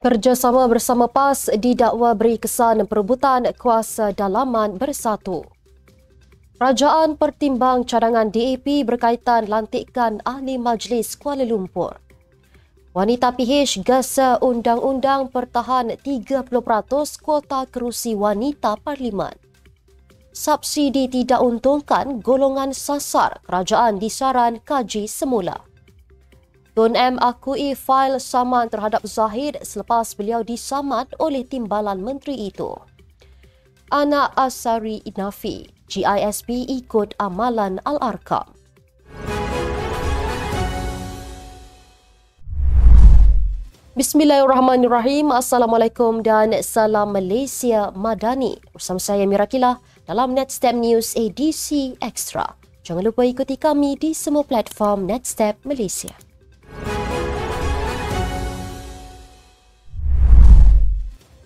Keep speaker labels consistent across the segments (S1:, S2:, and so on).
S1: Kerjasama bersama PAS didakwa beri kesan perebutan kuasa dalaman bersatu. Kerajaan pertimbang cadangan DAP berkaitan lantikan Ahli Majlis Kuala Lumpur. Wanita PH gasa undang-undang pertahan 30% kuota kerusi wanita Parlimen. Subsidi tidak untungkan golongan sasar, kerajaan disaran kaji semula. Tun M akui fail saman terhadap Zahid selepas beliau disaman oleh timbalan menteri itu. Anak Asari Nafi, GISP ikut amalan Al-Arkam. Bismillahirrahmanirrahim. Assalamualaikum dan salam Malaysia Madani. Bersama saya Mirakilah dalam Netstep News edisi Extra. Jangan lupa ikuti kami di semua platform Netstep Malaysia.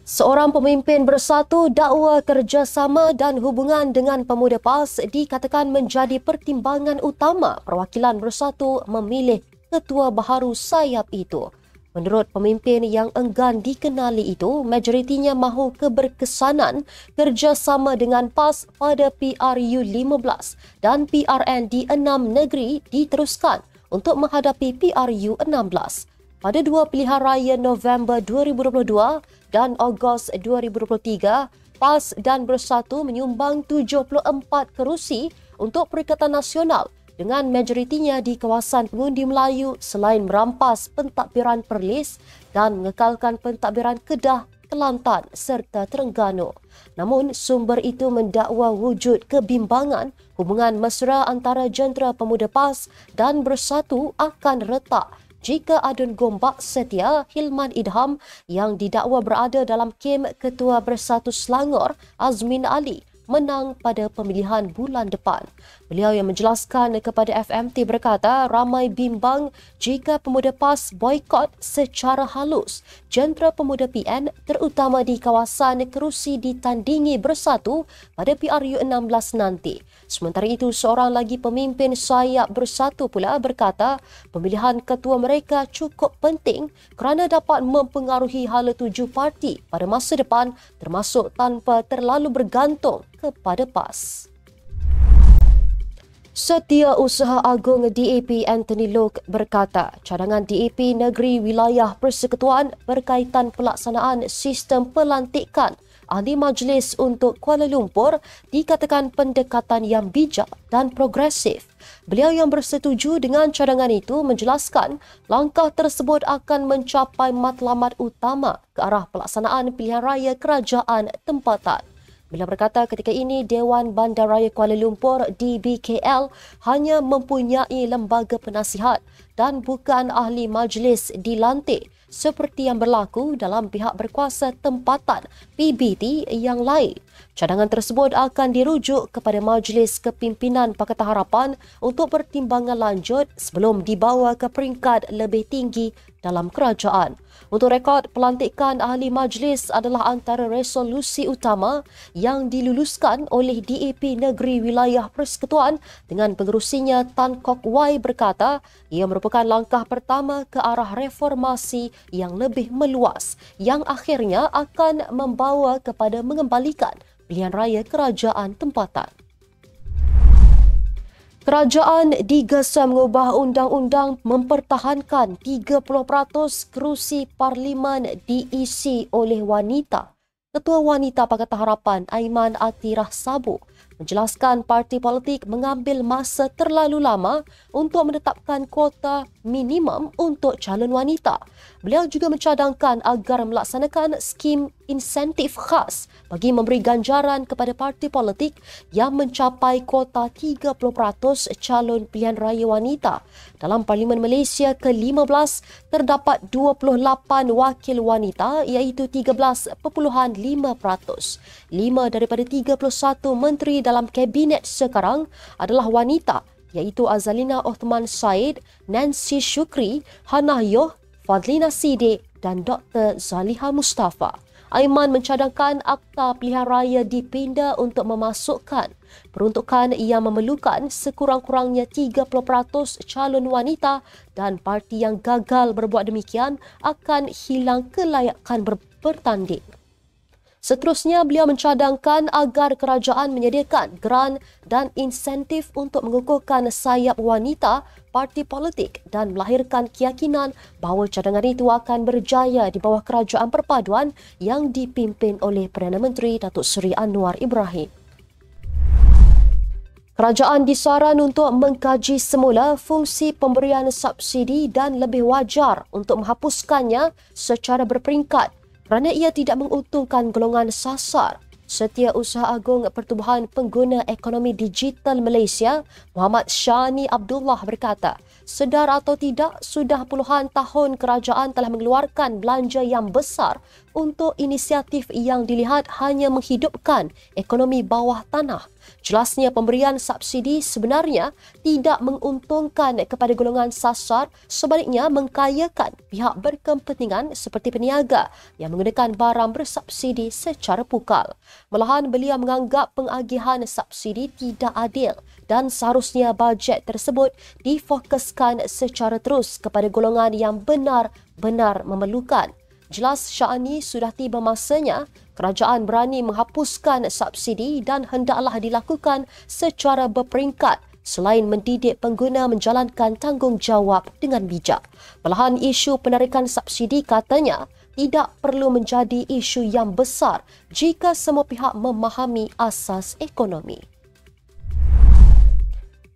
S1: Seorang pemimpin bersatu dakwa kerjasama dan hubungan dengan pemuda PAS dikatakan menjadi pertimbangan utama perwakilan bersatu memilih ketua baharu sayap itu. Menurut pemimpin yang enggan dikenali itu, majoritinya mahu keberkesanan kerjasama dengan PAS pada PRU 15 dan PRN di 6 negeri diteruskan untuk menghadapi PRU 16. Pada dua pilihan raya November 2022 dan Ogos 2023, PAS dan Bersatu menyumbang 74 kerusi untuk Perikatan Nasional dengan majoritinya di kawasan pengundi Melayu selain merampas pentadbiran Perlis dan mengekalkan pentadbiran Kedah, Kelantan serta Terengganu. Namun, sumber itu mendakwa wujud kebimbangan hubungan mesra antara jentera pemuda PAS dan Bersatu akan retak jika adun gombak setia Hilman Idham yang didakwa berada dalam kem Ketua Bersatu Selangor Azmin Ali menang pada pemilihan bulan depan. Beliau yang menjelaskan kepada FMT berkata ramai bimbang jika pemuda PAS boikot secara halus jentera pemuda PN terutama di kawasan kerusi ditandingi Bersatu pada PRU 16 nanti. Sementara itu, seorang lagi pemimpin sayap Bersatu pula berkata pemilihan ketua mereka cukup penting kerana dapat mempengaruhi hala tuju parti pada masa depan termasuk tanpa terlalu bergantung kepada PAS. Setiausaha Agung DAP Anthony Loke berkata cadangan DAP Negeri Wilayah Persekutuan berkaitan pelaksanaan sistem pelantikan Ahli Majlis untuk Kuala Lumpur dikatakan pendekatan yang bijak dan progresif. Beliau yang bersetuju dengan cadangan itu menjelaskan langkah tersebut akan mencapai matlamat utama ke arah pelaksanaan pilihan raya kerajaan tempatan. Beliau berkata ketika ini Dewan Bandaraya Kuala Lumpur DBKL hanya mempunyai lembaga penasihat dan bukan ahli majlis dilantik seperti yang berlaku dalam pihak berkuasa tempatan PBT yang lain. Cadangan tersebut akan dirujuk kepada Majlis Kepimpinan Pakatan Harapan untuk pertimbangan lanjut sebelum dibawa ke peringkat lebih tinggi dalam kerajaan. Untuk rekod, pelantikan ahli majlis adalah antara resolusi utama yang diluluskan oleh DAP Negeri Wilayah Persekutuan dengan pengerusinya Tan Kok Wai berkata ia merupakan langkah pertama ke arah reformasi yang lebih meluas yang akhirnya akan membawa kepada mengembalikan pilihan raya kerajaan tempatan. Kerajaan digesa mengubah undang-undang mempertahankan 30% kerusi Parlimen diisi oleh wanita. Ketua Wanita Pakatan Harapan Aiman Atirah Sabu menjelaskan parti politik mengambil masa terlalu lama untuk menetapkan kuota minimum untuk calon wanita. Beliau juga mencadangkan agar melaksanakan skim insentif khas bagi memberi ganjaran kepada parti politik yang mencapai kuota 30% calon pilihan raya wanita. Dalam Parlimen Malaysia ke-15 terdapat 28 wakil wanita iaitu 13.5%. 5 daripada 31 menteri dalam kabinet sekarang adalah wanita iaitu Azalina Othman Said, Nancy Shukri, Hannah Yoh, Fadlina Siddiq dan Dr. Zaliha Mustafa. Aiman mencadangkan Akta Pilihan Raya dipinda untuk memasukkan peruntukan yang memerlukan sekurang-kurangnya 30% calon wanita dan parti yang gagal berbuat demikian akan hilang kelayakan bertanding. Seterusnya, beliau mencadangkan agar kerajaan menyediakan geran dan insentif untuk mengukuhkan sayap wanita parti politik dan melahirkan keyakinan bahawa cadangan itu akan berjaya di bawah kerajaan perpaduan yang dipimpin oleh Perdana Menteri Datuk Seri Anwar Ibrahim. Kerajaan disaran untuk mengkaji semula fungsi pemberian subsidi dan lebih wajar untuk menghapuskannya secara berperingkat kerana ia tidak menguntungkan golongan sasar. Setiausaha Agung Pertubuhan Pengguna Ekonomi Digital Malaysia, Muhammad Shani Abdullah berkata, sedar atau tidak, sudah puluhan tahun kerajaan telah mengeluarkan belanja yang besar untuk inisiatif yang dilihat hanya menghidupkan ekonomi bawah tanah. Jelasnya pemberian subsidi sebenarnya tidak menguntungkan kepada golongan sasar, sebaliknya mengkayakan pihak berkepentingan seperti peniaga yang menggunakan barang bersubsidi secara pukal. Malahan beliau menganggap pengagihan subsidi tidak adil dan seharusnya bajet tersebut difokuskan secara terus kepada golongan yang benar-benar memerlukan. Jelas Sya'ani sudah tiba masanya kerajaan berani menghapuskan subsidi dan hendaklah dilakukan secara berperingkat selain mendidik pengguna menjalankan tanggungjawab dengan bijak. Malahan isu penarikan subsidi katanya tidak perlu menjadi isu yang besar jika semua pihak memahami asas ekonomi.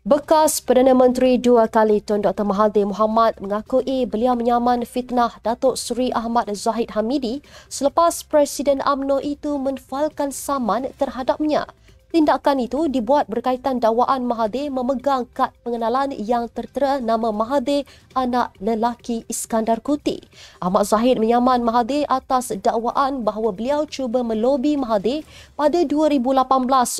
S1: Bekas Perdana Menteri 2 kali Tun Dr. Mahathir Mohamad mengakui beliau menyaman fitnah Datuk Seri Ahmad Zahid Hamidi selepas Presiden UMNO itu menfailkan saman terhadapnya. Tindakan itu dibuat berkaitan dakwaan Mahathir memegang kad pengenalan yang tertera nama Mahathir anak lelaki Iskandar Kuti. Ahmad Zahid menyaman Mahathir atas dakwaan bahawa beliau cuba melobi Mahathir pada 2018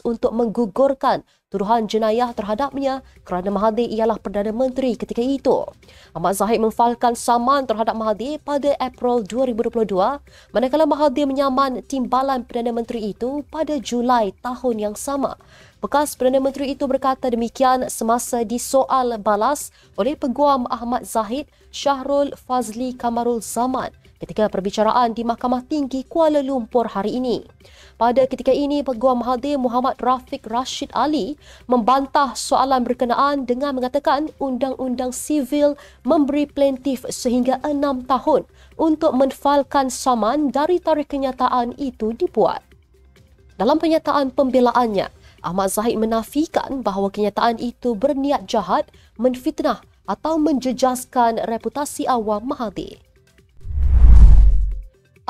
S1: untuk menggugurkan tuduhan jenayah terhadapnya kerana Mahathir ialah Perdana Menteri ketika itu. Ahmad Zahid memfailkan saman terhadap Mahathir pada April 2022, manakala Mahathir menyaman timbalan Perdana Menteri itu pada Julai tahun yang sama. Bekas Perdana Menteri itu berkata demikian semasa disoal balas oleh Peguam Ahmad Zahid, Syahrul Fazli Kamarul Zaman, ketika perbicaraan di Mahkamah Tinggi Kuala Lumpur hari ini. Pada ketika ini, Peguam Mahathir Muhammad Rafiq Rashid Ali membantah soalan berkenaan dengan mengatakan Undang-Undang Sivil memberi plaintiff sehingga 6 tahun untuk menfailkan saman dari tarikh kenyataan itu dibuat. Dalam pernyataan pembelaannya, Ahmad Zahid menafikan bahawa kenyataan itu berniat jahat, menfitnah atau menjejaskan reputasi awam Mahathir.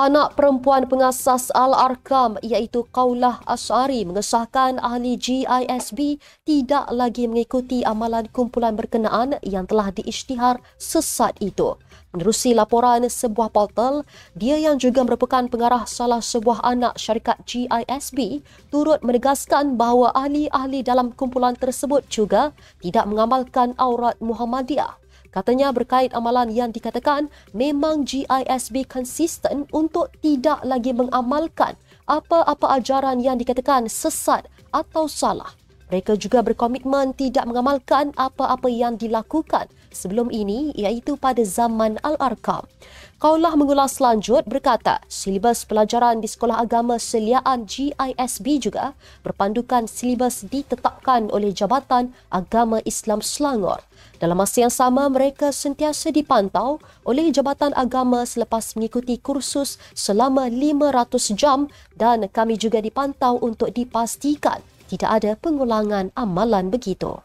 S1: Anak perempuan pengasas Al-Arkam iaitu Qaulah Ash'ari mengesahkan ahli GISB tidak lagi mengikuti amalan kumpulan berkenaan yang telah diisytihar sesat itu. Menerusi laporan sebuah portal, dia yang juga merupakan pengarah salah sebuah anak syarikat GISB turut menegaskan bahawa ahli-ahli dalam kumpulan tersebut juga tidak mengamalkan aurat Muhammadiyah. Katanya berkait amalan yang dikatakan memang GISB konsisten untuk tidak lagi mengamalkan apa-apa ajaran yang dikatakan sesat atau salah. Mereka juga berkomitmen tidak mengamalkan apa-apa yang dilakukan sebelum ini iaitu pada zaman Al-Arkam. Qaulah mengulas lanjut berkata, silibus pelajaran di Sekolah Agama Seliaan GISB juga berpandukan silibus ditetapkan oleh Jabatan Agama Islam Selangor. Dalam masa yang sama, mereka sentiasa dipantau oleh Jabatan Agama selepas mengikuti kursus selama 500 jam dan kami juga dipantau untuk dipastikan tidak ada pengulangan amalan begitu.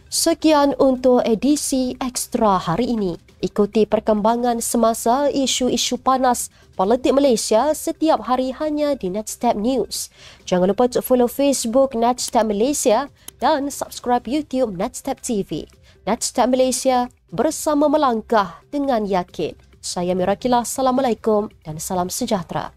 S1: Sekian untuk edisi Ekstra hari ini. Ikuti perkembangan semasa isu-isu panas politik Malaysia setiap hari hanya di Netstab News. Jangan lupa untuk follow Facebook Netstab Malaysia dan subscribe YouTube Netstab TV. Netstab Malaysia bersama melangkah dengan yakin. Saya Mirakilah. Assalamualaikum dan salam sejahtera.